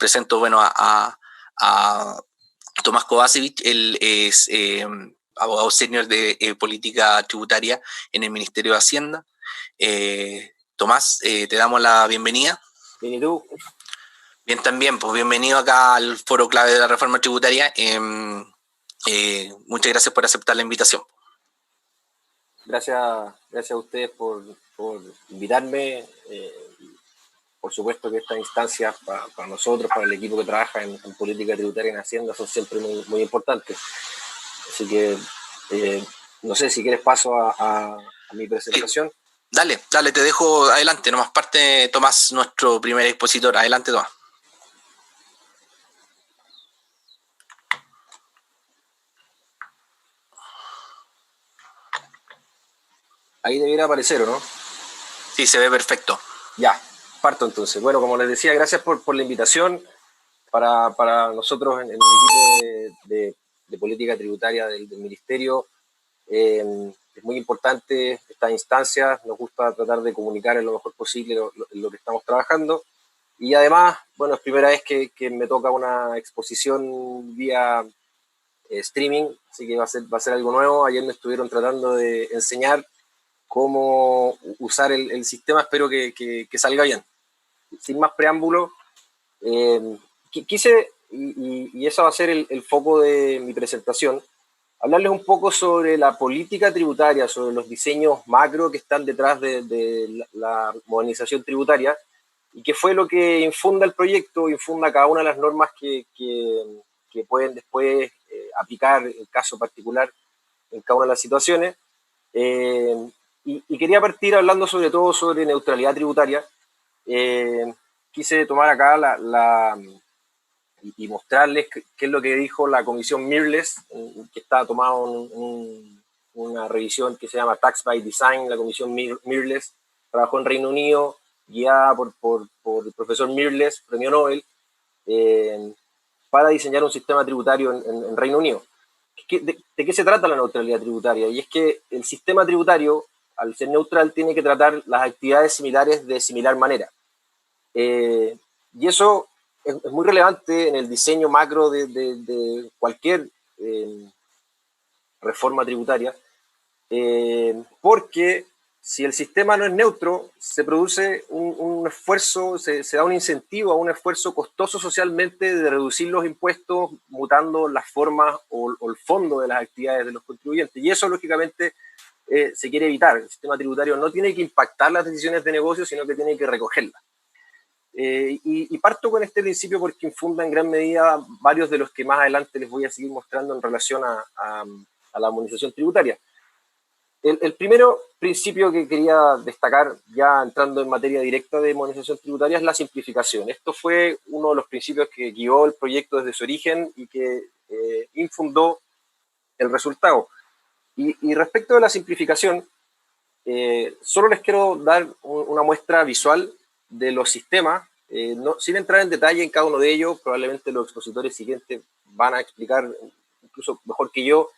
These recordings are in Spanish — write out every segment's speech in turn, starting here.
presento, bueno, a Tomás Kovacevic. Él es abogado senior de política tributaria en el Ministerio de Hacienda. Tomás, te damos la bienvenida. Bien, ¿y tú? Bien, también, pues bienvenido acá al Foro Clave de la Reforma Tributaria. Muchas gracias por aceptar la invitación. Gracias a ustedes por invitarme. Por supuesto que estas instancias para nosotros, para el equipo que trabaja en política tributaria en Hacienda, son siempre muy importantes. Así que no sé si quieres paso a mi presentación. Sí. Dale, te dejo adelante. Nomás parte Tomás, nuestro primer expositor. Adelante, Tomás. Ahí debiera aparecer, ¿o no? Sí, se ve perfecto. Ya, parto entonces. Bueno, como les decía, gracias por la invitación. Para nosotros en el equipo de política tributaria del Ministerio, es muy importante esta instancia. Nos gusta tratar de comunicar en lo mejor posible lo que estamos trabajando. Y además, bueno, es primera vez que me toca una exposición vía streaming, así que va a ser algo nuevo. Ayer me estuvieron tratando de enseñar cómo usar el sistema. Espero que salga bien. Sin más preámbulo, quise, y eso va a ser el foco de mi presentación, hablarles un poco sobre la política tributaria, sobre los diseños macro que están detrás de la modernización tributaria, y qué fue lo que infunda el proyecto, infunda cada una de las normas que pueden después aplicar el caso particular en cada una de las situaciones. Y quería partir hablando sobre todo sobre neutralidad tributaria. Quise tomar acá y mostrarles qué es lo que dijo la comisión Mirrlees, que está tomado una revisión que se llama Tax by Design. La comisión Mirrlees trabajó en Reino Unido, guiada por el profesor Mirrlees, premio Nobel, para diseñar un sistema tributario en Reino Unido. ¿De qué se trata la neutralidad tributaria? Y es que el sistema tributario, al ser neutral, tiene que tratar las actividades similares de similar manera. Y eso es muy relevante en el diseño macro de cualquier reforma tributaria, porque si el sistema no es neutro, se produce un esfuerzo, se da un incentivo a un esfuerzo costoso socialmente de reducir los impuestos, mutando las formas o el fondo de las actividades de los contribuyentes. Y eso, lógicamente, se quiere evitar. El sistema tributario no tiene que impactar las decisiones de negocio, sino que tiene que recogerlas. Y parto con este principio porque infunda en gran medida varios de los que más adelante les voy a seguir mostrando en relación a la armonización tributaria. El primero principio que quería destacar, ya entrando en materia directa de armonización tributaria, es la simplificación. Esto fue uno de los principios que guió el proyecto desde su origen y que infundó el resultado. Y respecto de la simplificación, solo les quiero dar una muestra visual de los sistemas, sin entrar en detalle en cada uno de ellos. Probablemente los expositores siguientes van a explicar incluso mejor que yo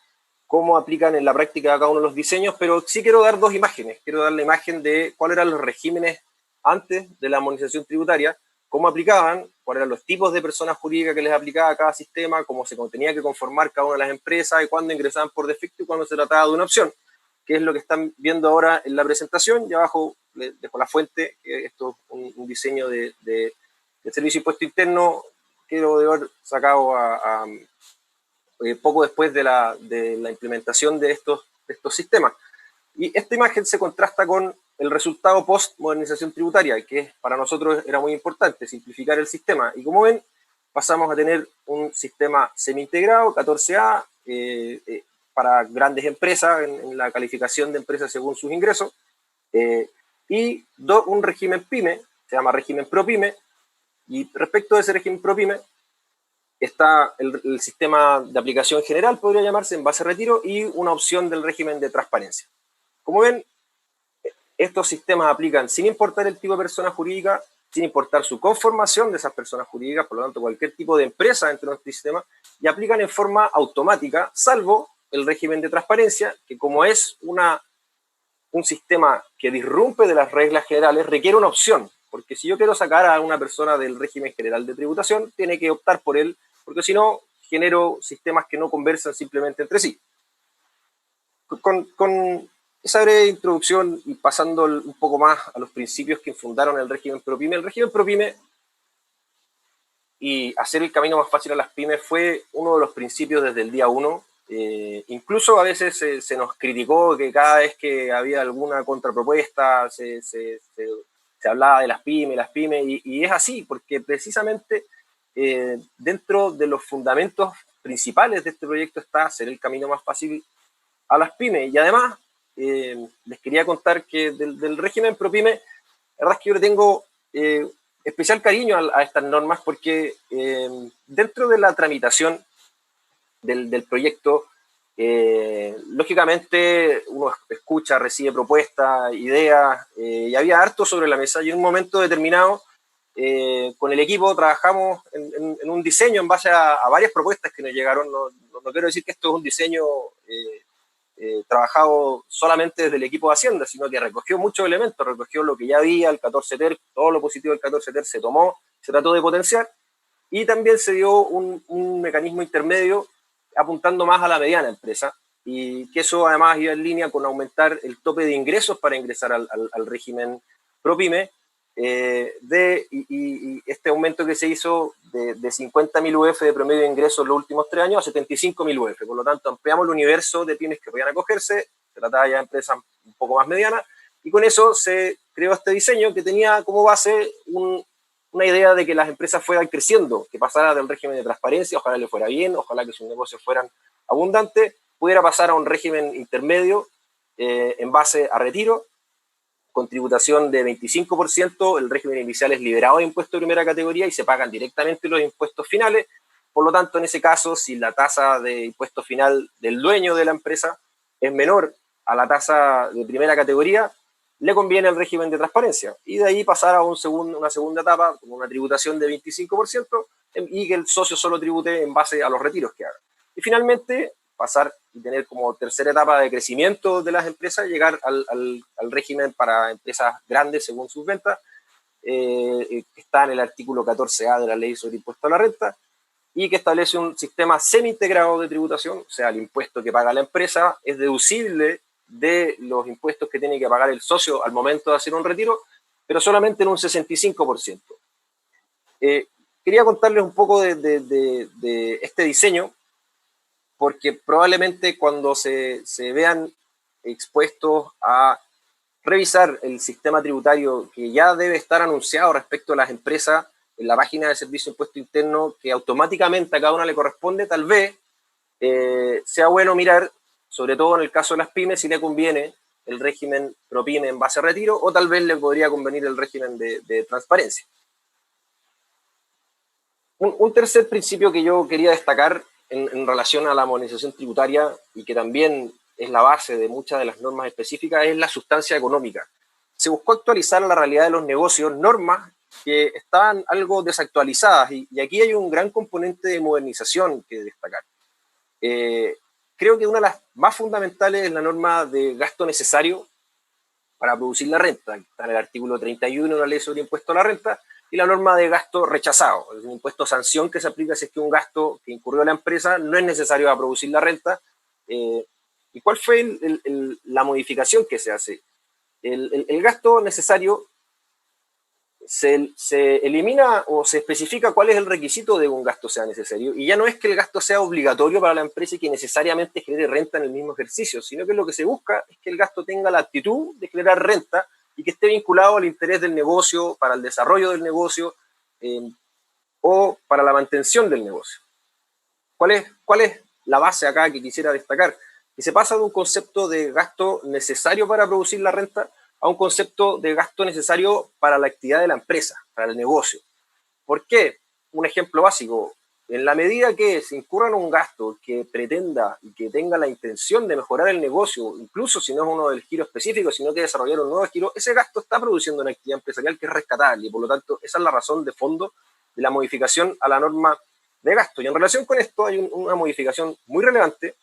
cómo aplican en la práctica cada uno de los diseños, pero sí quiero dar dos imágenes. Quiero dar la imagen de cuáles eran los regímenes antes de la armonización tributaria, cómo aplicaban, cuáles eran los tipos de personas jurídicas que les aplicaba cada sistema, cómo se tenía que conformar cada una de las empresas y cuándo ingresaban por defecto y cuándo se trataba de una opción, que es lo que están viendo ahora en la presentación. Y abajo les dejo la fuente, que esto es un diseño del Servicio de Impuesto Interno que lo debo haber sacado poco después de la implementación de estos sistemas. Y esta imagen se contrasta con el resultado post-modernización tributaria, que para nosotros era muy importante, simplificar el sistema. Y como ven, pasamos a tener un sistema semi-integrado, 14A, para grandes empresas, en la calificación de empresas según sus ingresos, y un régimen PYME, se llama régimen ProPyme, y respecto de ese régimen ProPyme, está el sistema de aplicación general, podría llamarse, en base a retiro, y una opción del régimen de transparencia. Como ven, estos sistemas aplican sin importar el tipo de persona jurídica, sin importar su conformación de esas personas jurídicas, por lo tanto cualquier tipo de empresa dentro de nuestro sistema, y aplican en forma automática, salvo el régimen de transparencia, que como es un sistema que disrumpe de las reglas generales, requiere una opción. porque si yo quiero sacar a una persona del régimen general de tributación, tiene que optar por él, porque si no, genero sistemas que no conversan simplemente entre sí. Con esa breve introducción y pasando un poco más a los principios que fundaron el régimen ProPyme y hacer el camino más fácil a las pymes fue uno de los principios desde el día uno. Incluso a veces se nos criticó que cada vez que había alguna contrapropuesta se hablaba de las pymes, y es así, porque precisamente dentro de los fundamentos principales de este proyecto está hacer el camino más fácil a las pymes. Y además, les quería contar que del régimen ProPyme, la verdad es que yo le tengo especial cariño a estas normas porque dentro de la tramitación del proyecto, lógicamente uno escucha, recibe propuestas, ideas, y había harto sobre la mesa, y en un momento determinado con el equipo trabajamos en un diseño en base a varias propuestas que nos llegaron. No quiero decir que esto es un diseño trabajado solamente desde el equipo de Hacienda, sino que recogió muchos elementos, recogió lo que ya había, el 14 TER, todo lo positivo del 14 TER se tomó, se trató de potenciar, y también se dio un mecanismo intermedio apuntando más a la mediana empresa, y que eso además iba en línea con aumentar el tope de ingresos para ingresar al régimen ProPyme, y este aumento que se hizo de 50.000 UF de promedio de ingresos en los últimos 3 años a 75.000 UF. Por lo tanto, ampliamos el universo de pymes que podían acogerse, se trataba ya de empresas un poco más medianas, y con eso se creó este diseño que tenía como base una idea de que las empresas fueran creciendo, que pasara del régimen de transparencia, ojalá le fuera bien, ojalá que sus negocios fueran abundantes, pudiera pasar a un régimen intermedio en base a retiro, con tributación de 25%, el régimen inicial es liberado de impuestos de primera categoría y se pagan directamente los impuestos finales. Por lo tanto, en ese caso, si la tasa de impuesto final del dueño de la empresa es menor a la tasa de primera categoría, le conviene el régimen de transparencia. Y de ahí pasar a una segunda etapa, con una tributación de 25%, y que el socio solo tribute en base a los retiros que haga. Y finalmente, pasar y tener como tercera etapa de crecimiento de las empresas, llegar al régimen para empresas grandes según sus ventas, que está en el artículo 14A de la Ley sobre Impuesto a la Renta, y que establece un sistema semi-integrado de tributación, o sea, el impuesto que paga la empresa es deducible de los impuestos que tiene que pagar el socio al momento de hacer un retiro, pero solamente en un 65%. Quería contarles un poco de este diseño, porque probablemente cuando se vean expuestos a revisar el sistema tributario que ya debe estar anunciado respecto a las empresas en la página de Servicio de Impuesto Interno, que automáticamente a cada una le corresponde, tal vez sea bueno mirar, sobre todo en el caso de las pymes, si le conviene el régimen ProPyme en base a retiro, o tal vez le podría convenir el régimen de transparencia. Un tercer principio que yo quería destacar en relación a la modernización tributaria, y que también es la base de muchas de las normas específicas, es la sustancia económica. Se buscó actualizar a la realidad de los negocios normas que estaban algo desactualizadas, y aquí hay un gran componente de modernización que destacar. Creo que una de las más fundamentales es la norma de gasto necesario para producir la renta, está en el artículo 31 de la Ley sobre Impuesto a la Renta, y la norma de gasto rechazado, es un impuesto sanción que se aplica si es que un gasto que incurrió la empresa no es necesario para producir la renta. ¿Y cuál fue la modificación que se hace? El gasto necesario se elimina o se especifica cuál es el requisito de que un gasto sea necesario, y ya no es que el gasto sea obligatorio para la empresa y que necesariamente genere renta en el mismo ejercicio, sino que lo que se busca es que el gasto tenga la aptitud de generar renta y que esté vinculado al interés del negocio, para el desarrollo del negocio o para la mantención del negocio. ¿Cuál es la base acá que quisiera destacar? Que se pasa de un concepto de gasto necesario para producir la renta a un concepto de gasto necesario para la actividad de la empresa, para el negocio. ¿Por qué? Un ejemplo básico. En la medida que se incurra en un gasto que pretenda y que tenga la intención de mejorar el negocio, incluso si no es uno del giro específico, sino que desarrollar un nuevo giro, ese gasto está produciendo una actividad empresarial que es rescatable, y por lo tanto esa es la razón de fondo de la modificación a la norma de gasto. Y en relación con esto hay una modificación muy relevante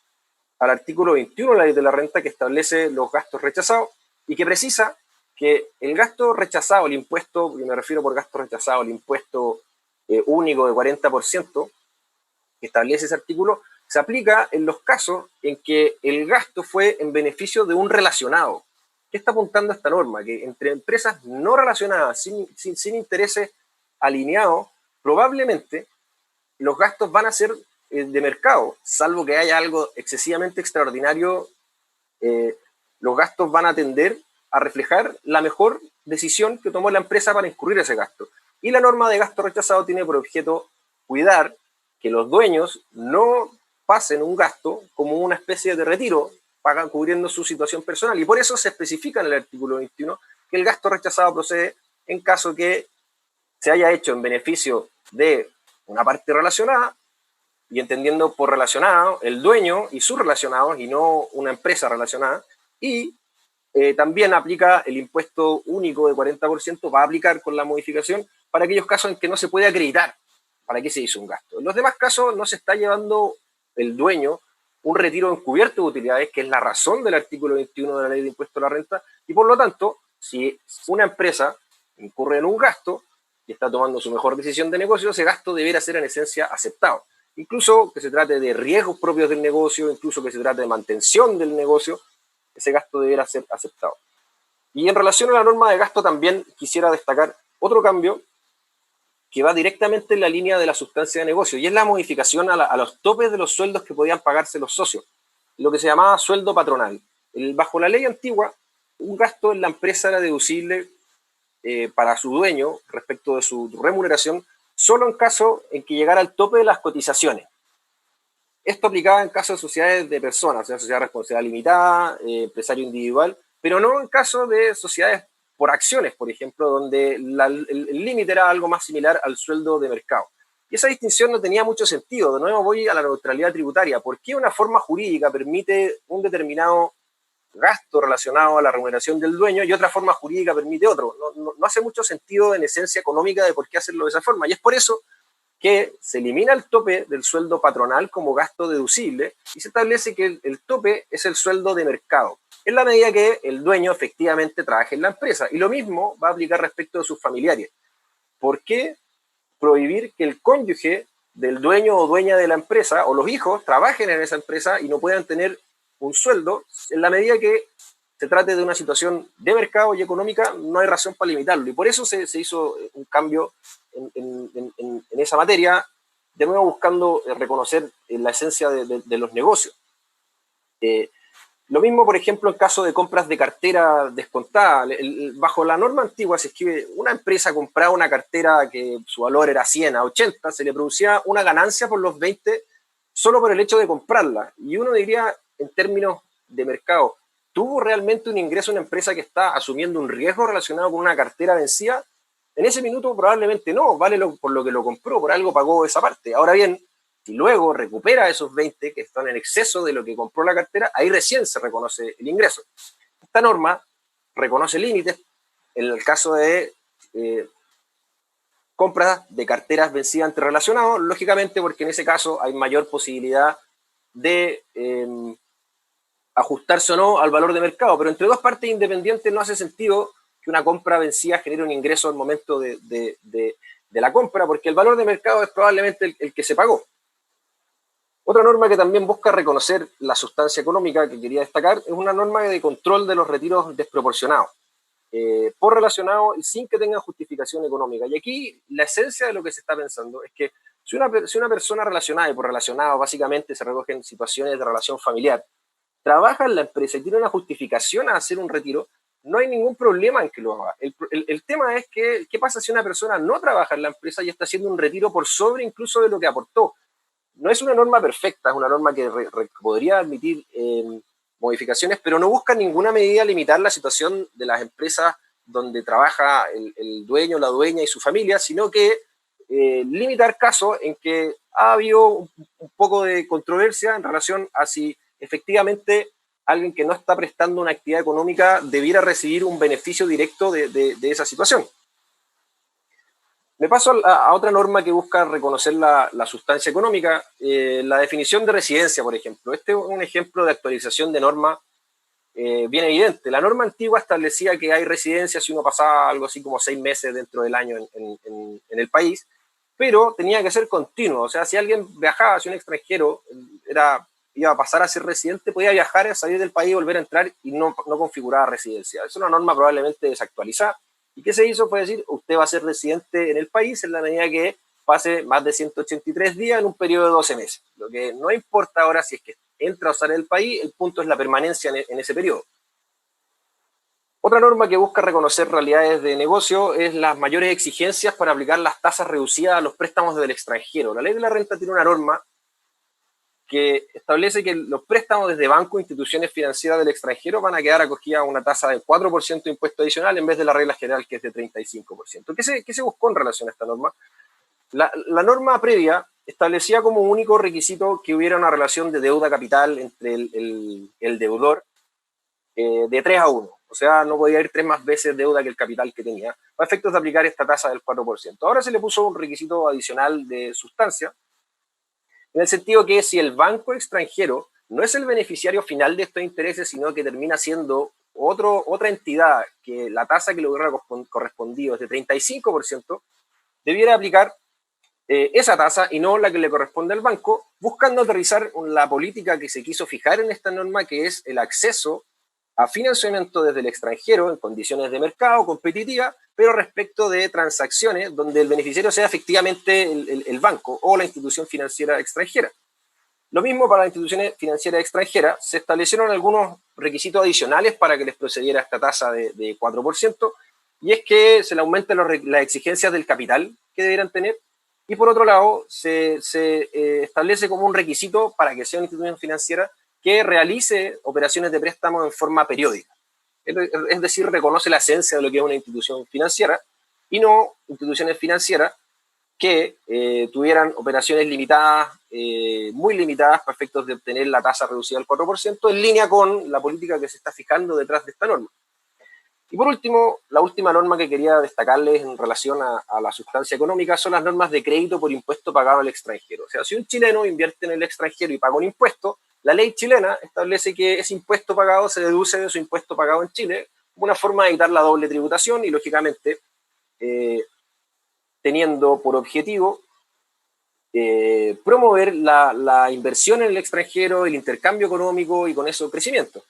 al artículo 21 de la Ley de la Renta, que establece los gastos rechazados y que precisa que el gasto rechazado, el impuesto, y me refiero por gasto rechazado, el impuesto único de 40%, que establece ese artículo, se aplica en los casos en que el gasto fue en beneficio de un relacionado. ¿Qué está apuntando esta norma? Que entre empresas no relacionadas, sin intereses alineados, probablemente los gastos van a ser de mercado, salvo que haya algo excesivamente extraordinario, los gastos van a tender a reflejar la mejor decisión que tomó la empresa para incurrir ese gasto. Y la norma de gasto rechazado tiene por objeto cuidar que los dueños no pasen un gasto como una especie de retiro, pagan cubriendo su situación personal. Y por eso se especifica en el artículo 21 que el gasto rechazado procede en caso que se haya hecho en beneficio de una parte relacionada, y entendiendo por relacionado el dueño y sus relacionados y no una empresa relacionada, y también aplica el impuesto único de 40%, va a aplicar con la modificación para aquellos casos en que no se puede acreditar para qué se hizo un gasto. En los demás casos no se está llevando el dueño un retiro encubierto de utilidades, que es la razón del artículo 21 de la Ley de Impuesto a la Renta, y por lo tanto, si una empresa incurre en un gasto y está tomando su mejor decisión de negocio, ese gasto deberá ser en esencia aceptado. Incluso que se trate de riesgos propios del negocio, incluso que se trate de mantención del negocio, ese gasto deberá ser aceptado. Y en relación a la norma de gasto también quisiera destacar otro cambio que va directamente en la línea de la sustancia de negocio, y es la modificación a los topes de los sueldos que podían pagarse los socios, lo que se llamaba sueldo patronal. Bajo la ley antigua, un gasto en la empresa era deducible para su dueño respecto de su remuneración solo en caso en que llegara al tope de las cotizaciones. Esto aplicaba en caso de sociedades de personas, o sea, sociedad responsabilidad limitada, empresario individual, pero no en caso de sociedades por acciones, por ejemplo, donde el límite era algo más similar al sueldo de mercado. Y esa distinción no tenía mucho sentido. De nuevo voy a la neutralidad tributaria. ¿Por qué una forma jurídica permite un determinado gasto relacionado a la remuneración del dueño y otra forma jurídica permite otro? No hace mucho sentido en esencia económica de por qué hacerlo de esa forma. Y es por eso que se elimina el tope del sueldo patronal como gasto deducible y se establece que el tope es el sueldo de mercado, en la medida que el dueño efectivamente trabaje en la empresa. Y lo mismo va a aplicar respecto de sus familiares. ¿Por qué prohibir que el cónyuge del dueño o dueña de la empresa o los hijos trabajen en esa empresa y no puedan tener un sueldo? En la medida que se trate de una situación de mercado y económica, no hay razón para limitarlo. Y por eso se hizo un cambio en esa materia, de nuevo buscando reconocer la esencia de los negocios. Lo mismo, por ejemplo, en caso de compras de cartera descontada. Bajo la norma antigua se escribe, una empresa compraba una cartera que su valor era 100 a 80, se le producía una ganancia por los 20 solo por el hecho de comprarla. Y uno diría, en términos de mercado, ¿tuvo realmente un ingreso una empresa que está asumiendo un riesgo relacionado con una cartera vencida? En ese minuto probablemente no, vale por lo que lo compró, por algo pagó esa parte. Ahora bien, si luego recupera esos 20 que están en exceso de lo que compró la cartera, ahí recién se reconoce el ingreso. Esta norma reconoce límites en el caso de compras de carteras vencidas entre relacionados, lógicamente porque en ese caso hay mayor posibilidad de ajustarse o no al valor de mercado, pero entre dos partes independientes no hace sentido que una compra vencida genere un ingreso al momento de la compra, porque el valor de mercado es probablemente el que se pagó. Otra norma que también busca reconocer la sustancia económica que quería destacar es una norma de control de los retiros desproporcionados, por relacionado y sin que tengan justificación económica. Y aquí la esencia de lo que se está pensando es que si una persona relacionada, y por relacionado básicamente se recogen situaciones de relación familiar, trabaja en la empresa y tiene una justificación a hacer un retiro, no hay ningún problema en que lo haga. El tema es que, ¿qué pasa si una persona no trabaja en la empresa y está haciendo un retiro por sobre incluso de lo que aportó? No es una norma perfecta, es una norma que podría admitir modificaciones, pero no busca en ninguna medida limitar la situación de las empresas donde trabaja el dueño, la dueña y su familia, sino que limitar casos en que ha habido un poco de controversia en relación a si efectivamente alguien que no está prestando una actividad económica debiera recibir un beneficio directo de esa situación. Me paso a otra norma que busca reconocer la sustancia económica, la definición de residencia, por ejemplo. Este es un ejemplo de actualización de norma bien evidente. La norma antigua establecía que hay residencia si uno pasaba algo así como 6 meses dentro del año en el país, pero tenía que ser continuo. O sea, si alguien viajaba, si un extranjero iba a pasar a ser residente, podía viajar, salir del país, volver a entrar y no configuraba residencia. Es una norma probablemente desactualizada. ¿Y qué se hizo? Fue decir, usted va a ser residente en el país en la medida que pase más de 183 días en un periodo de 12 meses. Lo que no importa ahora si es que entra o sale del país, el punto es la permanencia en ese periodo. Otra norma que busca reconocer realidades de negocio es las mayores exigencias para aplicar las tasas reducidas a los préstamos del extranjero. La ley de la renta tiene una norma que establece que los préstamos desde bancos e instituciones financieras del extranjero van a quedar acogidas a una tasa del 4% de impuesto adicional en vez de la regla general que es de 35%. ¿Qué se buscó en relación a esta norma? La norma previa establecía como único requisito que hubiera una relación de deuda-capital entre el deudor de 3 a 1. O sea, no podía ir 3 más veces deuda que el capital que tenía, a efectos de aplicar esta tasa del 4%. Ahora se le puso un requisito adicional de sustancia, en el sentido que si el banco extranjero no es el beneficiario final de estos intereses, sino que termina siendo otra entidad que la tasa que le hubiera correspondido es de 35%, debiera aplicar esa tasa y no la que le corresponde al banco, buscando aterrizar la política que se quiso fijar en esta norma, que es el acceso a financiamiento desde el extranjero en condiciones de mercado competitiva, pero respecto de transacciones donde el beneficiario sea efectivamente el banco o la institución financiera extranjera. Lo mismo para las instituciones financieras extranjeras, se establecieron algunos requisitos adicionales para que les procediera esta tasa de 4%, y es que se le aumenten las exigencias del capital que debieran tener, y por otro lado se establece como un requisito para que sea una institución financiera que realice operaciones de préstamo en forma periódica. Es decir, reconoce la esencia de lo que es una institución financiera y no instituciones financieras que tuvieran operaciones limitadas, muy limitadas, para efectos de obtener la tasa reducida al 4%, en línea con la política que se está fijando detrás de esta norma. Y por último, la última norma que quería destacarles en relación a la sustancia económica son las normas de crédito por impuesto pagado al extranjero. O sea, si un chileno invierte en el extranjero y paga un impuesto, la ley chilena establece que ese impuesto pagado se deduce de su impuesto pagado en Chile, como una forma de evitar la doble tributación y, lógicamente, teniendo por objetivo promover la inversión en el extranjero, el intercambio económico y con eso crecimiento.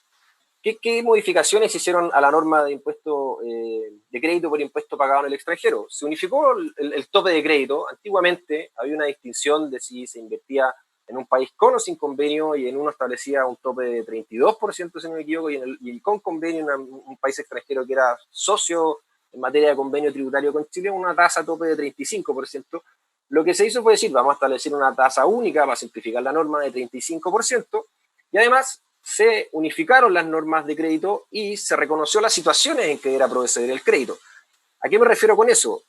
¿Qué modificaciones hicieron a la norma de impuesto de crédito por impuesto pagado en el extranjero? Se unificó el tope de crédito. Antiguamente había una distinción de si se invertía en un país con o sin convenio, y en uno establecía un tope de 32%, si no me equivoco, y con convenio en un país extranjero que era socio en materia de convenio tributario con Chile, una tasa tope de 35%. Lo que se hizo fue decir, vamos a establecer una tasa única para simplificar la norma de 35%, y además se unificaron las normas de crédito y se reconoció las situaciones en que era proceder el crédito. ¿A qué me refiero con eso?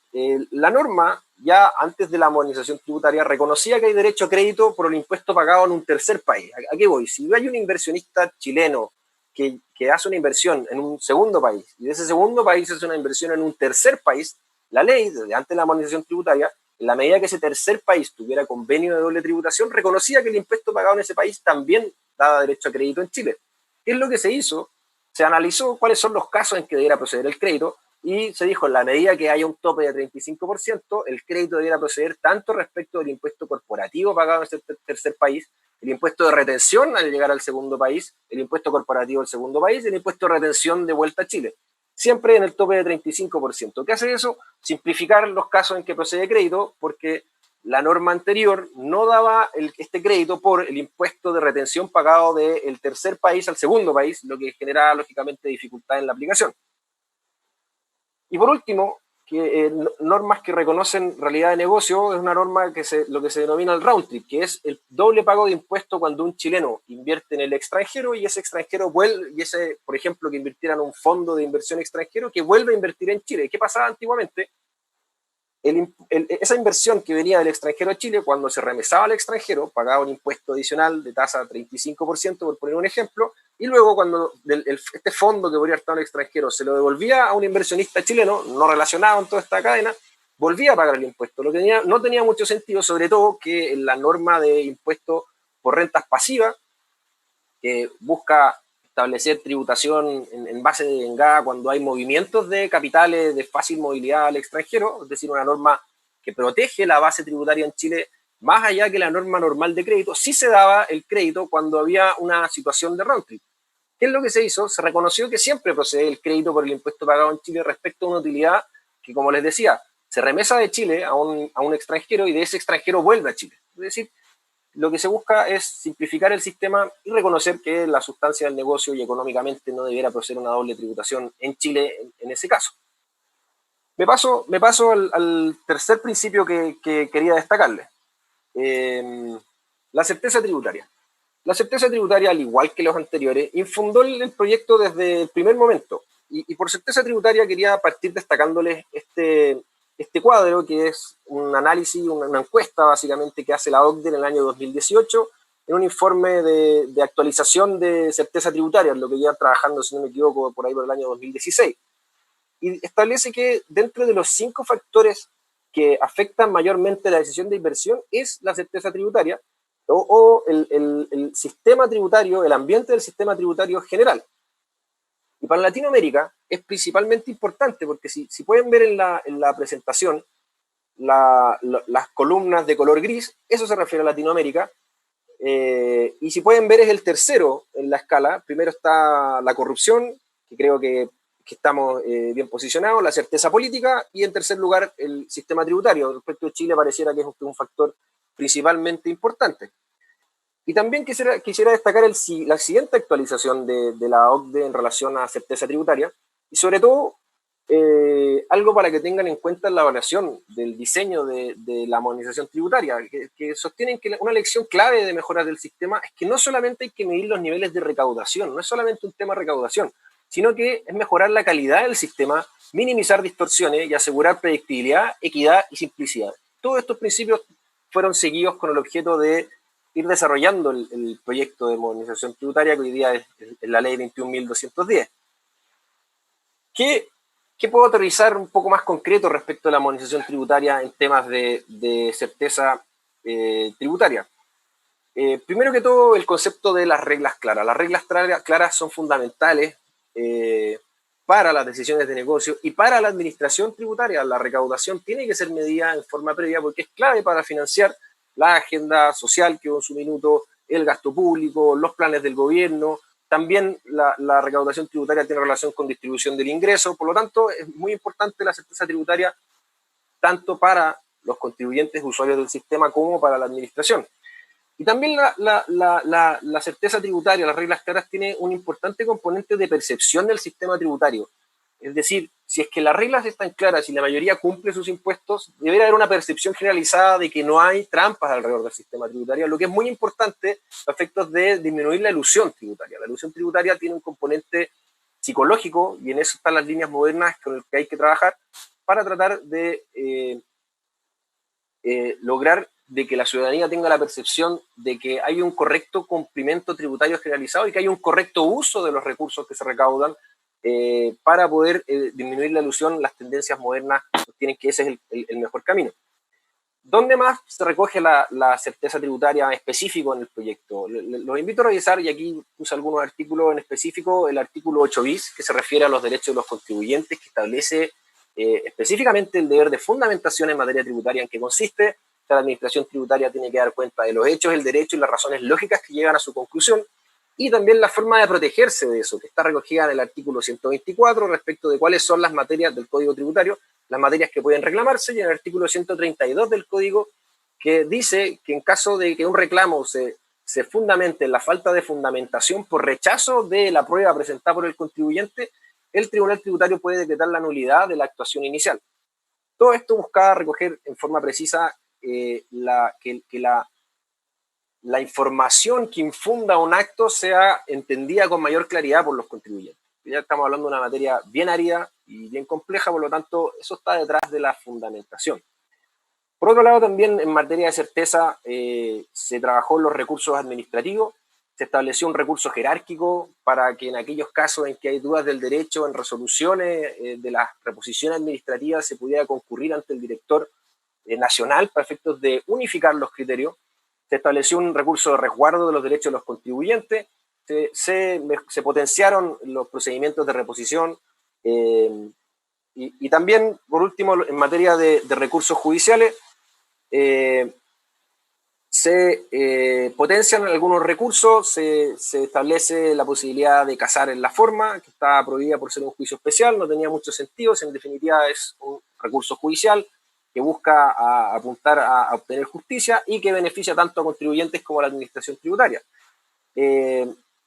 La norma, ya antes de la modernización tributaria, reconocía que hay derecho a crédito por el impuesto pagado en un tercer país. ¿A qué voy? Si hay un inversionista chileno que hace una inversión en un segundo país y de ese segundo país hace una inversión en un tercer país, la ley, desde antes de la modernización tributaria, en la medida que ese tercer país tuviera convenio de doble tributación, reconocía que el impuesto pagado en ese país también daba derecho a crédito en Chile. ¿Qué es lo que se hizo? Se analizó cuáles son los casos en que debiera proceder el crédito y se dijo, en la medida que haya un tope de 35%, el crédito debiera proceder tanto respecto del impuesto corporativo pagado en ese tercer país, el impuesto de retención al llegar al segundo país, el impuesto corporativo del segundo país y el impuesto de retención de vuelta a Chile. Siempre en el tope de 35%. ¿Qué hace eso? Simplificar los casos en que procede crédito, porque la norma anterior no daba este crédito por el impuesto de retención pagado del tercer país al segundo país, lo que generaba lógicamente dificultad en la aplicación. Y por último, normas que reconocen realidad de negocio, es una norma que lo que se denomina el round trip, que es el doble pago de impuesto cuando un chileno invierte en el extranjero y ese extranjero vuelve, por ejemplo, que invirtiera en un fondo de inversión extranjero que vuelve a invertir en Chile. ¿Qué pasaba antiguamente? Esa inversión que venía del extranjero a Chile, cuando se remesaba al extranjero, pagaba un impuesto adicional de tasa 35%, por poner un ejemplo, y luego cuando este fondo que podría estar en el extranjero se lo devolvía a un inversionista chileno, no relacionado en toda esta cadena, volvía a pagar el impuesto. Lo que no tenía mucho sentido, sobre todo que en la norma de impuesto por rentas pasivas, que busca establecer tributación en base de vengada cuando hay movimientos de capitales de fácil movilidad al extranjero, es decir, una norma que protege la base tributaria en Chile más allá que la norma normal de crédito. Sí se daba el crédito cuando había una situación de round trip. ¿Qué es lo que se hizo? Se reconoció que siempre procede el crédito por el impuesto pagado en Chile respecto a una utilidad que, como les decía, se remesa de Chile a un extranjero y de ese extranjero vuelve a Chile. Es decir, lo que se busca es simplificar el sistema y reconocer que la sustancia del negocio y económicamente no debiera proceder una doble tributación en Chile en ese caso. Me paso al tercer principio que quería destacarles. La certeza tributaria. La certeza tributaria, al igual que los anteriores, infundó el proyecto desde el primer momento. Y por certeza tributaria quería partir destacándoles este cuadro, que es un análisis, una encuesta básicamente que hace la OCDE en el año 2018, en un informe de actualización de certeza tributaria, en lo que llevan trabajando, si no me equivoco, por ahí por el año 2016. Y establece que dentro de los 5 factores que afectan mayormente la decisión de inversión es la certeza tributaria o el sistema tributario, el ambiente del sistema tributario general. Y para Latinoamérica es principalmente importante porque si pueden ver en la presentación las columnas de color gris, eso se refiere a Latinoamérica. Y si pueden ver es el tercero en la escala. Primero está la corrupción, que creo que estamos bien posicionados, la certeza política, y en tercer lugar el sistema tributario. Respecto a Chile pareciera que es un factor principalmente importante. Y también quisiera destacar la siguiente actualización de la OCDE en relación a certeza tributaria, y sobre todo algo para que tengan en cuenta la evaluación del diseño de la modernización tributaria, que sostienen que una lección clave de mejoras del sistema es que no solamente hay que medir los niveles de recaudación, no es solamente un tema de recaudación, sino que es mejorar la calidad del sistema, minimizar distorsiones y asegurar predictibilidad, equidad y simplicidad. Todos estos principios fueron seguidos con el objeto de ir desarrollando el proyecto de modernización tributaria que hoy día es la ley 21.210. ¿Qué puedo aterrizar un poco más concreto respecto a la modernización tributaria en temas de certeza tributaria? Primero que todo, el concepto de las reglas claras. Las reglas claras son fundamentales para las decisiones de negocio y para la administración tributaria. La recaudación tiene que ser medida en forma previa porque es clave para financiar la agenda social que hubo en su minuto, el gasto público, los planes del gobierno. También la recaudación tributaria tiene relación con distribución del ingreso. Por lo tanto, es muy importante la certeza tributaria tanto para los contribuyentes usuarios del sistema como para la administración. Y también la certeza tributaria, las reglas claras, tiene un importante componente de percepción del sistema tributario. Es decir, si es que las reglas están claras y la mayoría cumple sus impuestos, debería haber una percepción generalizada de que no hay trampas alrededor del sistema tributario, lo que es muy importante a efectos de disminuir la elusión tributaria. La elusión tributaria tiene un componente psicológico y en eso están las líneas modernas con las que hay que trabajar para tratar de lograr de que la ciudadanía tenga la percepción de que hay un correcto cumplimiento tributario generalizado y que hay un correcto uso de los recursos que se recaudan para poder disminuir la elusión. Las tendencias modernas sostienen que ese es el mejor camino. ¿Dónde más se recoge la certeza tributaria específico en el proyecto? Los invito a revisar, y aquí puse algunos artículos en específico, el artículo 8 bis, que se refiere a los derechos de los contribuyentes, que establece específicamente el deber de fundamentación en materia tributaria, en que consiste que la administración tributaria tiene que dar cuenta de los hechos, el derecho y las razones lógicas que llegan a su conclusión, y también la forma de protegerse de eso, que está recogida en el artículo 124 respecto de cuáles son las materias del Código Tributario, las materias que pueden reclamarse, y en el artículo 132 del Código, que dice que en caso de que un reclamo se fundamente en la falta de fundamentación por rechazo de la prueba presentada por el contribuyente, el Tribunal Tributario puede decretar la nulidad de la actuación inicial. Todo esto buscaba recoger en forma precisa que la información que infunda un acto sea entendida con mayor claridad por los contribuyentes. Ya estamos hablando de una materia bien árida y bien compleja, por lo tanto, eso está detrás de la fundamentación. Por otro lado, también en materia de certeza se trabajó en los recursos administrativos, se estableció un recurso jerárquico para que en aquellos casos en que hay dudas del derecho, en resoluciones de las reposiciones administrativas, se pudiera concurrir ante el director nacional para efectos de unificar los criterios. Se estableció un recurso de resguardo de los derechos de los contribuyentes se potenciaron los procedimientos de reposición y también, por último, en materia de recursos judiciales, se potencian algunos recursos, se establece la posibilidad de casar en la forma, que está prohibida por ser un juicio especial, no tenía mucho sentido, en definitiva es un recurso judicial que busca apuntar a obtener justicia y que beneficia tanto a contribuyentes como a la administración tributaria.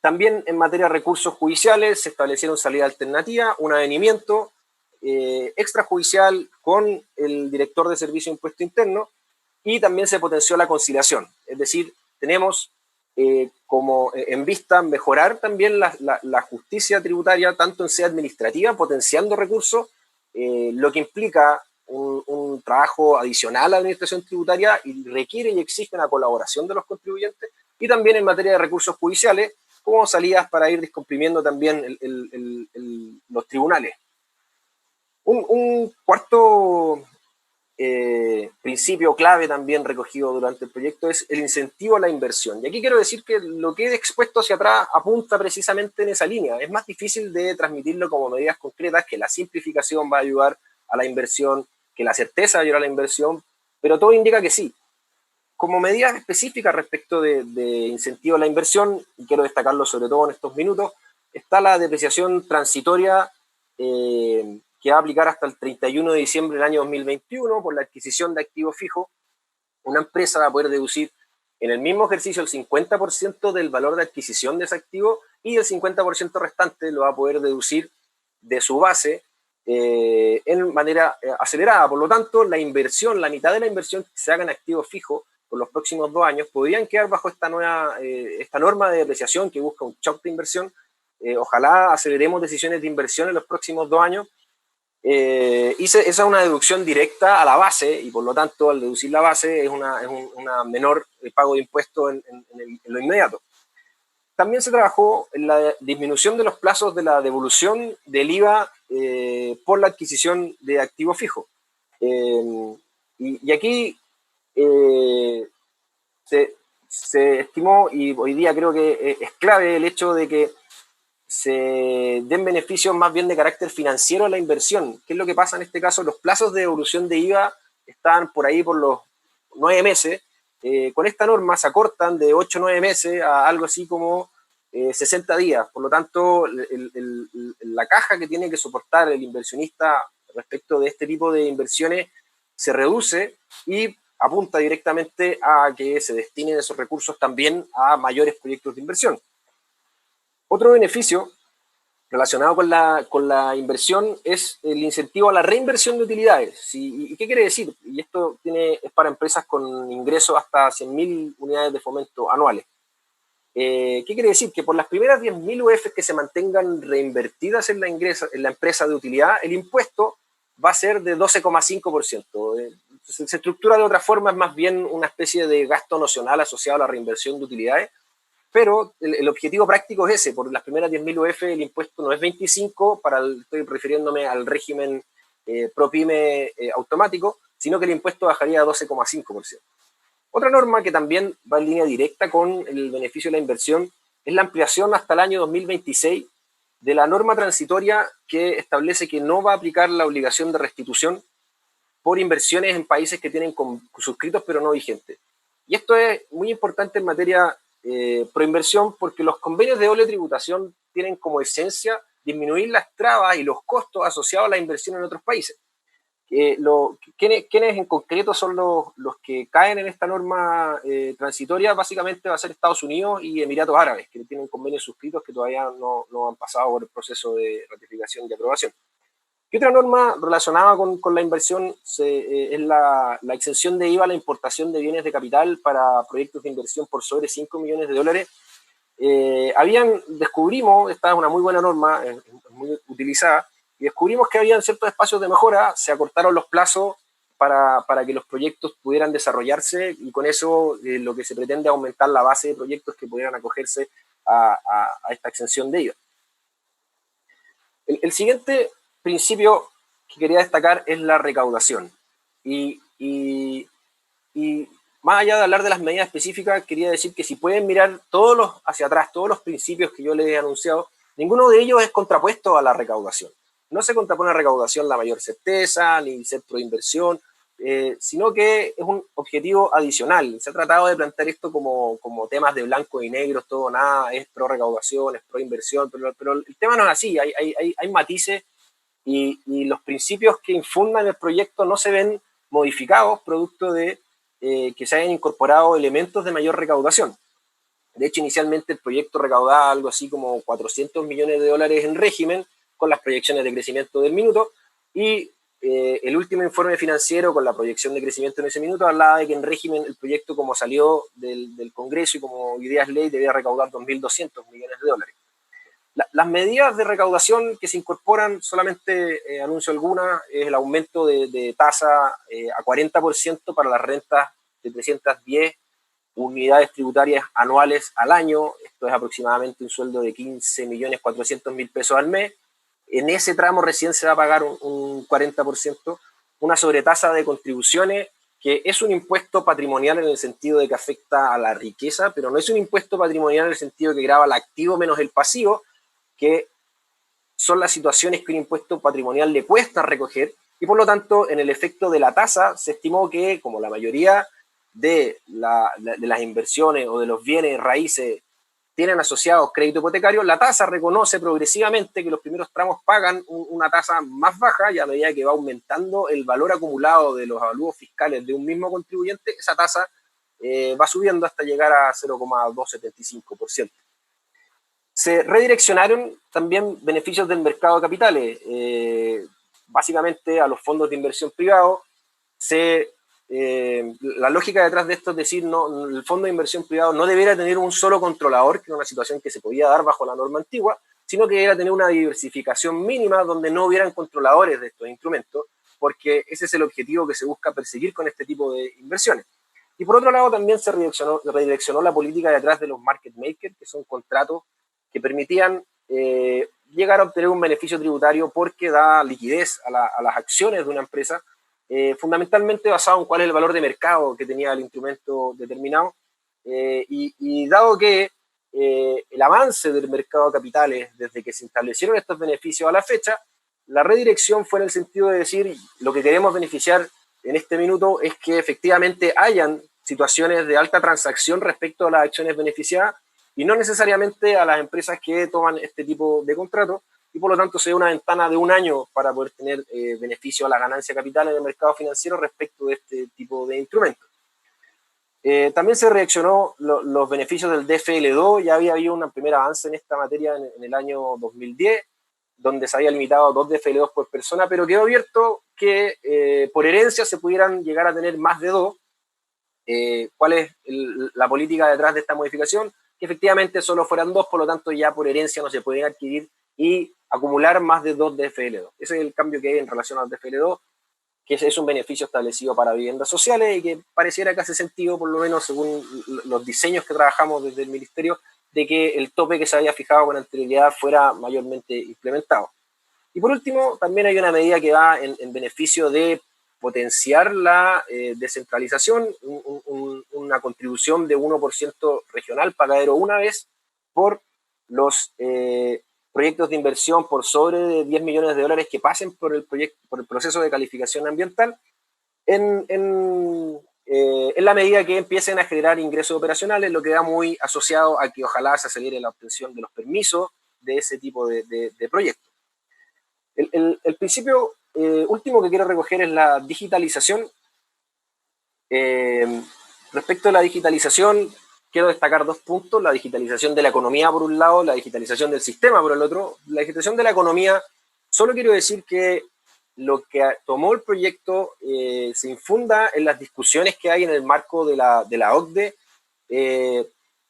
También en materia de recursos judiciales se establecieron salidas alternativas, un avenimiento extrajudicial con el director de Servicio de Impuesto Interno, y también se potenció la conciliación. Es decir, tenemos como en vista mejorar también la justicia tributaria, tanto en sede administrativa, potenciando recursos, lo que implica un trabajo adicional a la administración tributaria y requiere y exige una colaboración de los contribuyentes, y también en materia de recursos judiciales, como salidas para ir descomprimiendo también los tribunales. Un cuarto principio clave también recogido durante el proyecto es el incentivo a la inversión. Y aquí quiero decir que lo que he expuesto hacia atrás apunta precisamente en esa línea. Es más difícil de transmitirlo como medidas concretas, que la simplificación va a ayudar a la inversión, que la certeza va a ayudar a la inversión, pero todo indica que sí. Como medidas específicas respecto de incentivo a la inversión, y quiero destacarlo sobre todo en estos minutos, está la depreciación transitoria que va a aplicar hasta el 31 de diciembre del año 2021 por la adquisición de activos fijos. Una empresa va a poder deducir en el mismo ejercicio el 50% del valor de adquisición de ese activo, y el 50% restante lo va a poder deducir de su base en manera acelerada. Por lo tanto, la inversión, la mitad de la inversión que se haga en activos fijos por los próximos 2 años, podrían quedar bajo esta norma de depreciación que busca un shock de inversión. Ojalá aceleremos decisiones de inversión en los próximos 2 años. Esa es una deducción directa a la base, y por lo tanto, al deducir la base, es una menor pago de impuestos en lo inmediato. También se trabajó en la disminución de los plazos de la devolución del IVA por la adquisición de activos fijos. Y aquí se estimó, y hoy día creo que es clave el hecho de que se den beneficios más bien de carácter financiero a la inversión. ¿Qué es lo que pasa en este caso? Los plazos de devolución de IVA están por ahí por los 9 meses. Con esta norma se acortan de 8 o 9 meses a algo así como 60 días. Por lo tanto, la caja que tiene que soportar el inversionista respecto de este tipo de inversiones se reduce y apunta directamente a que se destinen esos recursos también a mayores proyectos de inversión. Otro beneficio relacionado con la inversión es el incentivo a la reinversión de utilidades. ¿Y qué quiere decir? Y esto es para empresas con ingresos hasta 100.000 unidades de fomento anuales. ¿Qué quiere decir? Que por las primeras 10.000 UF que se mantengan reinvertidas en la empresa de utilidad, el impuesto va a ser de 12,5%. Se estructura de otra forma, es más bien una especie de gasto nocional asociado a la reinversión de utilidades, pero el objetivo práctico es ese. Por las primeras 10.000 UF el impuesto no es 25, estoy refiriéndome al régimen ProPyme automático, sino que el impuesto bajaría a 12,5%. Otra norma que también va en línea directa con el beneficio de la inversión es la ampliación hasta el año 2026 de la norma transitoria que establece que no va a aplicar la obligación de restitución por inversiones en países que tienen suscritos pero no vigentes. Y esto es muy importante en materia proinversión, porque los convenios de doble tributación tienen como esencia disminuir las trabas y los costos asociados a la inversión en otros países. ¿Quiénes en concreto son los que caen en esta norma transitoria? Básicamente va a ser Estados Unidos y Emiratos Árabes, que tienen convenios suscritos que todavía no han pasado por el proceso de ratificación y aprobación. ¿Qué otra norma relacionada con la inversión es la exención de IVA a la importación de bienes de capital para proyectos de inversión por sobre $5 millones? Descubrimos, esta es una muy buena norma, es muy utilizada, y descubrimos que habían ciertos espacios de mejora. Se acortaron los plazos para que los proyectos pudieran desarrollarse, y con eso lo que se pretende es aumentar la base de proyectos que pudieran acogerse a esta exención de IVA. El siguiente principio que quería destacar es la recaudación. Y más allá de hablar de las medidas específicas, quería decir que si pueden mirar hacia atrás, todos los principios que yo les he anunciado, ninguno de ellos es contrapuesto a la recaudación. No se contrapone a la recaudación la mayor certeza, ni ser pro inversión, sino que es un objetivo adicional. Se ha tratado de plantear esto como temas de blanco y negro, todo nada, es pro recaudación, es pro inversión, pero el tema no es así, hay matices y los principios que infundan el proyecto no se ven modificados producto de que se hayan incorporado elementos de mayor recaudación. De hecho, inicialmente el proyecto recaudaba algo así como 400 millones de dólares en régimen, con las proyecciones de crecimiento del minuto, y el último informe financiero con la proyección de crecimiento en ese minuto hablaba de que en régimen el proyecto, como salió del Congreso y como ideas ley, debía recaudar 2.200 millones de dólares. Las medidas de recaudación que se incorporan, solamente anuncio alguna, es el aumento de tasa a 40% para las rentas de 310 unidades tributarias anuales al año. Esto es aproximadamente un sueldo de 15.400.000 pesos al mes. En ese tramo recién se va a pagar un 40%, una sobretasa de contribuciones, que es un impuesto patrimonial en el sentido de que afecta a la riqueza, pero no es un impuesto patrimonial en el sentido de que grava el activo menos el pasivo, que son las situaciones que un impuesto patrimonial le cuesta recoger, y por lo tanto, en el efecto de la tasa, se estimó que, como la mayoría de las inversiones o de los bienes raíces tienen asociados crédito hipotecario, la tasa reconoce progresivamente que los primeros tramos pagan una tasa más baja, y a medida que va aumentando el valor acumulado de los avalúos fiscales de un mismo contribuyente, esa tasa va subiendo hasta llegar a 0,275%. Se redireccionaron también beneficios del mercado de capitales, básicamente a los fondos de inversión privados. La lógica detrás de esto es decir, no, el fondo de inversión privado no debería tener un solo controlador, que era una situación que se podía dar bajo la norma antigua, sino que debería tener una diversificación mínima donde no hubieran controladores de estos instrumentos, porque ese es el objetivo que se busca perseguir con este tipo de inversiones. Y por otro lado, también se redireccionó la política detrás de los market makers, que son contratos que permitían llegar a obtener un beneficio tributario porque da liquidez a las acciones de una empresa, fundamentalmente basado en cuál es el valor de mercado que tenía el instrumento determinado, y dado que el avance del mercado de capitales desde que se establecieron estos beneficios a la fecha, la redirección fue en el sentido de decir, lo que queremos beneficiar en este minuto es que efectivamente hayan situaciones de alta transacción respecto a las acciones beneficiadas, y no necesariamente a las empresas que toman este tipo de contrato, y por lo tanto se da una ventana de un año para poder tener beneficio a la ganancia capital en el mercado financiero respecto de este tipo de instrumentos. También se reaccionó los beneficios del DFL2, ya había habido un primer avance en esta materia en el año 2010, donde se había limitado a 2 DFL2 por persona, pero quedó abierto que por herencia se pudieran llegar a tener más de 2. ¿Cuál es la política detrás de esta modificación? Que efectivamente solo fueran 2, por lo tanto ya por herencia no se pueden adquirir y acumular más de 2 DFL2. Ese es el cambio que hay en relación al DFL2, que es un beneficio establecido para viviendas sociales y que pareciera que hace sentido, por lo menos según los diseños que trabajamos desde el Ministerio, de que el tope que se había fijado con anterioridad fuera mayormente implementado. Y por último, también hay una medida que va en beneficio de potenciar la descentralización, una contribución de 1% regional pagadero una vez por los proyectos de inversión por sobre de 10 millones de dólares que pasen por el proceso de calificación ambiental, en la medida que empiecen a generar ingresos operacionales, lo que va muy asociado a que ojalá se acelere la obtención de los permisos de ese tipo de proyectos. El principio último que quiero recoger es la digitalización. Respecto a la digitalización, quiero destacar 2 puntos: la digitalización de la economía por un lado, la digitalización del sistema por el otro. La digitalización de la economía, solo quiero decir que lo que tomó el proyecto se infunda en las discusiones que hay en el marco de la OCDE,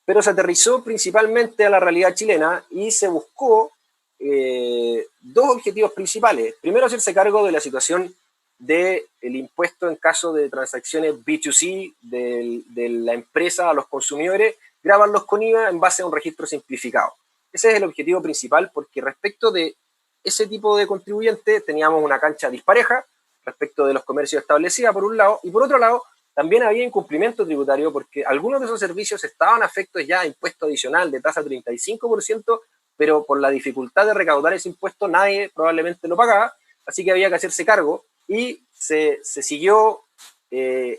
pero se aterrizó principalmente a la realidad chilena y se buscó 2 objetivos principales. Primero, hacerse cargo de la situación del impuesto en caso de transacciones B2C de la empresa a los consumidores, grabarlos con IVA en base a un registro simplificado. Ese es el objetivo principal, porque respecto de ese tipo de contribuyente teníamos una cancha dispareja respecto de los comercios establecida por un lado, y por otro lado también había incumplimiento tributario porque algunos de esos servicios estaban afectos ya a impuesto adicional de tasa 35%, pero por la dificultad de recaudar ese impuesto nadie probablemente lo pagaba, así que había que hacerse cargo y se siguió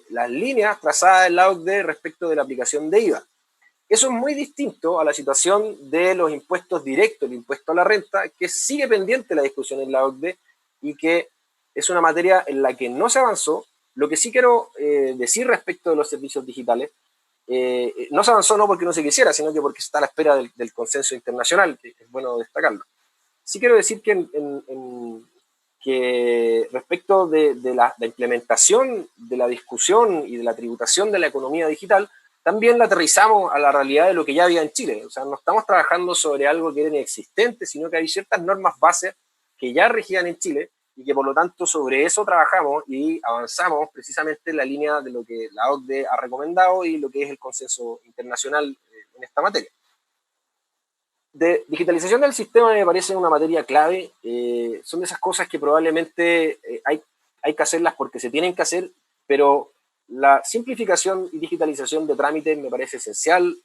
las líneas trazadas en la OCDE respecto de la aplicación de IVA. Eso es muy distinto a la situación de los impuestos directos, el impuesto a la renta, que sigue pendiente la discusión en la OCDE y que es una materia en la que no se avanzó. Lo que sí quiero decir respecto de los servicios digitales, no se avanzó no porque no se quisiera, sino que porque se está a la espera del consenso internacional, que es bueno destacarlo. Sí quiero decir que respecto de la implementación de la discusión y de la tributación de la economía digital, también la aterrizamos a la realidad de lo que ya había en Chile. O sea, no estamos trabajando sobre algo que era inexistente, sino que hay ciertas normas bases que ya regían en Chile y que por lo tanto sobre eso trabajamos y avanzamos precisamente en la línea de lo que la OCDE ha recomendado y lo que es el consenso internacional en esta materia. De digitalización del sistema me parece una materia clave. Son de esas cosas que probablemente hay que hacerlas porque se tienen que hacer, pero la simplificación y digitalización de trámites me parece esencial.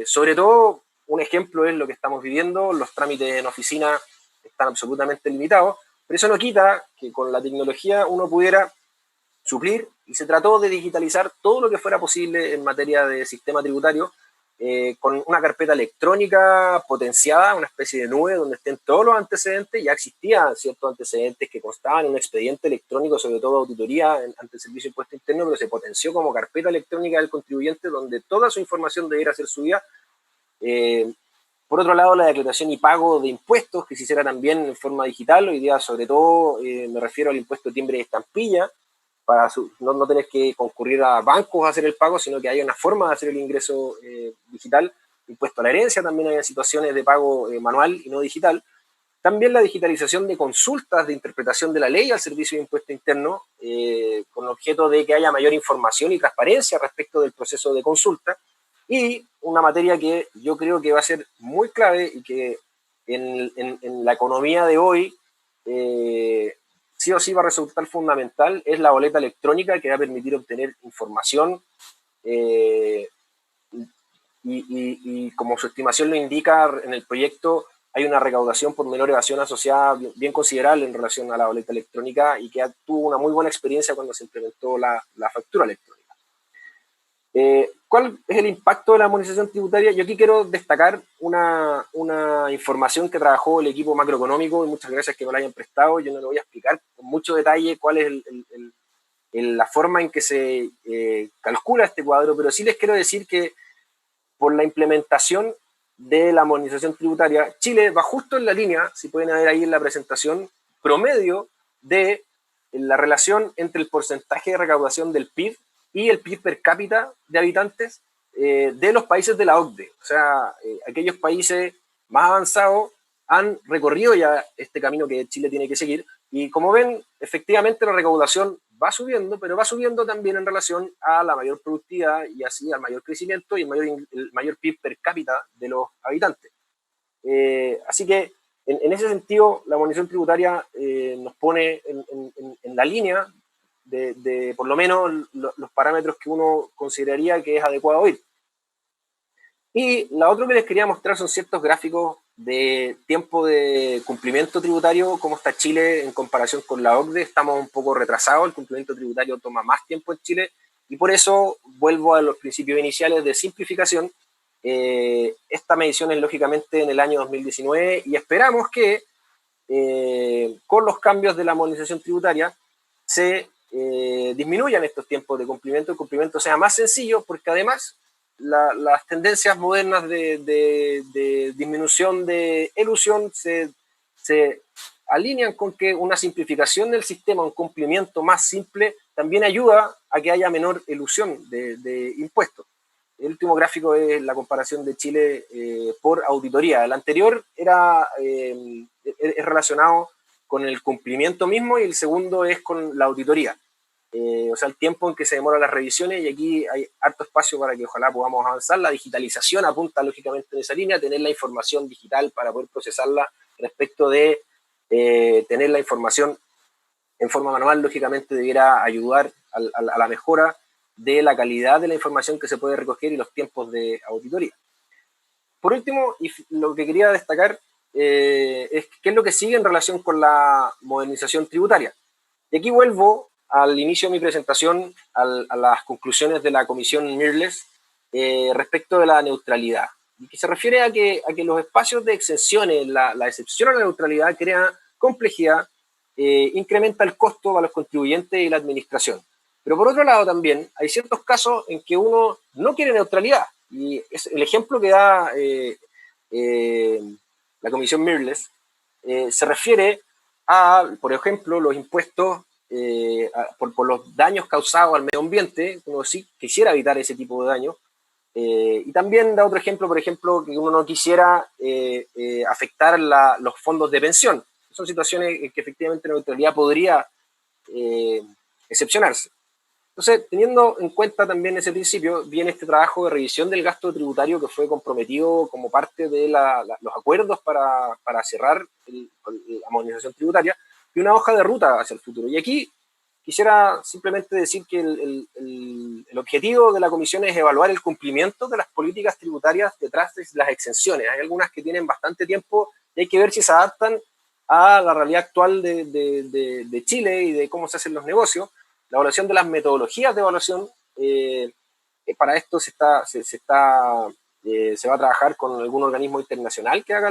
Sobre todo, un ejemplo es lo que estamos viviendo. Los trámites en oficina están absolutamente limitados, pero eso no quita que con la tecnología uno pudiera suplir, y se trató de digitalizar todo lo que fuera posible en materia de sistema tributario, con una carpeta electrónica potenciada, una especie de nube donde estén todos los antecedentes. Ya existían ciertos antecedentes que constaban en un expediente electrónico, sobre todo auditoría ante el Servicio de Impuesto Interno, pero se potenció como carpeta electrónica del contribuyente donde toda su información debiera ser subida. Por otro lado, la declaración y pago de impuestos, que se hiciera también en forma digital. Hoy día, sobre todo, me refiero al impuesto de timbre y estampilla, para no tener que concurrir a bancos a hacer el pago, sino que haya una forma de hacer el ingreso digital. Impuesto a la herencia, también hay situaciones de pago manual y no digital. También la digitalización de consultas de interpretación de la ley al Servicio de Impuesto Interno, con objeto de que haya mayor información y transparencia respecto del proceso de consulta. Y una materia que yo creo que va a ser muy clave y que en la economía de hoy sí o sí va a resultar fundamental, es la boleta electrónica, que va a permitir obtener información y como su estimación lo indica en el proyecto, hay una recaudación por menor evasión asociada bien considerable en relación a la boleta electrónica, y que tuvo una muy buena experiencia cuando se implementó la factura electrónica. ¿Cuál es el impacto de la armonización tributaria? Yo aquí quiero destacar una información que trabajó el equipo macroeconómico, y muchas gracias que me la hayan prestado. Yo no lo voy a explicar con mucho detalle cuál es la forma en que se calcula este cuadro, pero sí les quiero decir que por la implementación de la armonización tributaria, Chile va justo en la línea, si pueden ver ahí en la presentación, promedio de la relación entre el porcentaje de recaudación del PIB y el PIB per cápita de habitantes de los países de la OCDE. O sea, aquellos países más avanzados han recorrido ya este camino que Chile tiene que seguir, y como ven, efectivamente la recaudación va subiendo, pero va subiendo también en relación a la mayor productividad y así al mayor crecimiento y el mayor PIB per cápita de los habitantes. Así que en ese sentido, la armonización tributaria nos pone en la línea de por lo menos los parámetros que uno consideraría que es adecuado ir. Y la otra que les quería mostrar son ciertos gráficos de tiempo de cumplimiento tributario, cómo está Chile en comparación con la OCDE. Estamos un poco retrasados, el cumplimiento tributario toma más tiempo en Chile, y por eso vuelvo a los principios iniciales de simplificación. Esta medición es lógicamente en el año 2019, y esperamos que con los cambios de la armonización tributaria se disminuyan estos tiempos de cumplimiento, el cumplimiento sea más sencillo, porque además las tendencias modernas de disminución de elusión se alinean con que una simplificación del sistema, un cumplimiento más simple, también ayuda a que haya menor elusión de impuestos. El último gráfico es la comparación de Chile por auditoría. El anterior es relacionado con el cumplimiento mismo, y el segundo es con la auditoría. O sea, el tiempo en que se demoran las revisiones, y aquí hay harto espacio para que ojalá podamos avanzar. La digitalización apunta lógicamente en esa línea, tener la información digital para poder procesarla respecto de tener la información en forma manual, lógicamente debiera ayudar a la mejora de la calidad de la información que se puede recoger y los tiempos de auditoría. Por último, y lo que quería destacar es qué es lo que sigue en relación con la modernización tributaria. Y aquí vuelvo al inicio de mi presentación a las conclusiones de la Comisión Mirrlees respecto de la neutralidad, y que se refiere a que los espacios de exenciones, la excepción a la neutralidad crea complejidad, incrementa el costo para los contribuyentes y la administración. Pero por otro lado también hay ciertos casos en que uno no quiere neutralidad, y es el ejemplo que da la Comisión Mirrlees se refiere a, por ejemplo, los impuestos por los daños causados al medio ambiente. Uno sí quisiera evitar ese tipo de daños. Y también da otro ejemplo, por ejemplo, que uno no quisiera afectar los fondos de pensión. Son situaciones en que efectivamente la neutralidad podría excepcionarse. Entonces, teniendo en cuenta también ese principio, viene este trabajo de revisión del gasto tributario que fue comprometido como parte de los acuerdos para cerrar la modernización tributaria, y una hoja de ruta hacia el futuro. Y aquí quisiera simplemente decir que el objetivo de la Comisión es evaluar el cumplimiento de las políticas tributarias detrás de las exenciones. Hay algunas que tienen bastante tiempo y hay que ver si se adaptan a la realidad actual de Chile y de cómo se hacen los negocios. La evaluación de las metodologías de evaluación, para esto se va a trabajar con algún organismo internacional que haga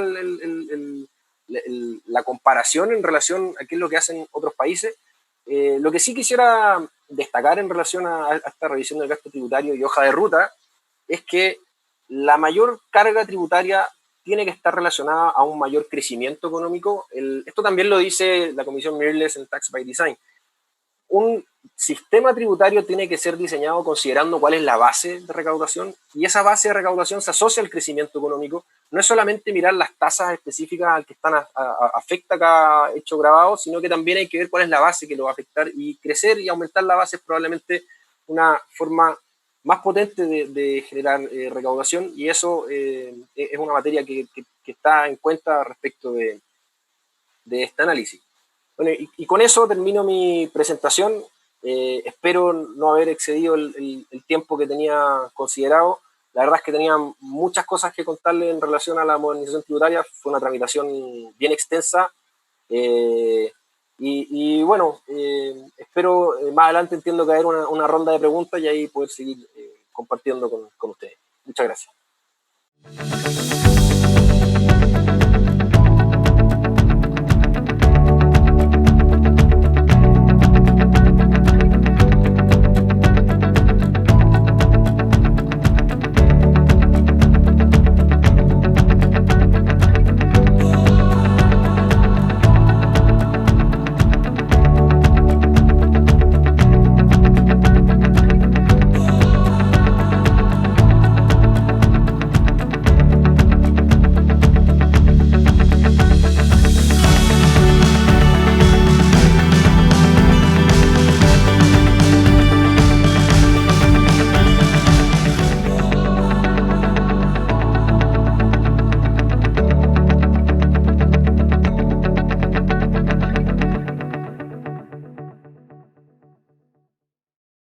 la comparación en relación a qué es lo que hacen otros países. Lo que sí quisiera destacar en relación a esta revisión del gasto tributario y hoja de ruta es que la mayor carga tributaria tiene que estar relacionada a un mayor crecimiento económico. Esto también lo dice la Comisión Mirrlees en Tax by Design. Un sistema tributario tiene que ser diseñado considerando cuál es la base de recaudación, y esa base de recaudación se asocia al crecimiento económico. No es solamente mirar las tasas específicas al que afecta cada hecho grabado, sino que también hay que ver cuál es la base que lo va a afectar, y crecer y aumentar la base es probablemente una forma más potente de generar recaudación, y eso es una materia que está en cuenta respecto de este análisis. Bueno, y con eso termino mi presentación. Espero no haber excedido el tiempo que tenía considerado. La verdad es que tenía muchas cosas que contarle en relación a la modernización tributaria. Fue una tramitación bien extensa. Bueno, espero más adelante, entiendo que haber una ronda de preguntas y ahí poder seguir compartiendo con ustedes. Muchas gracias.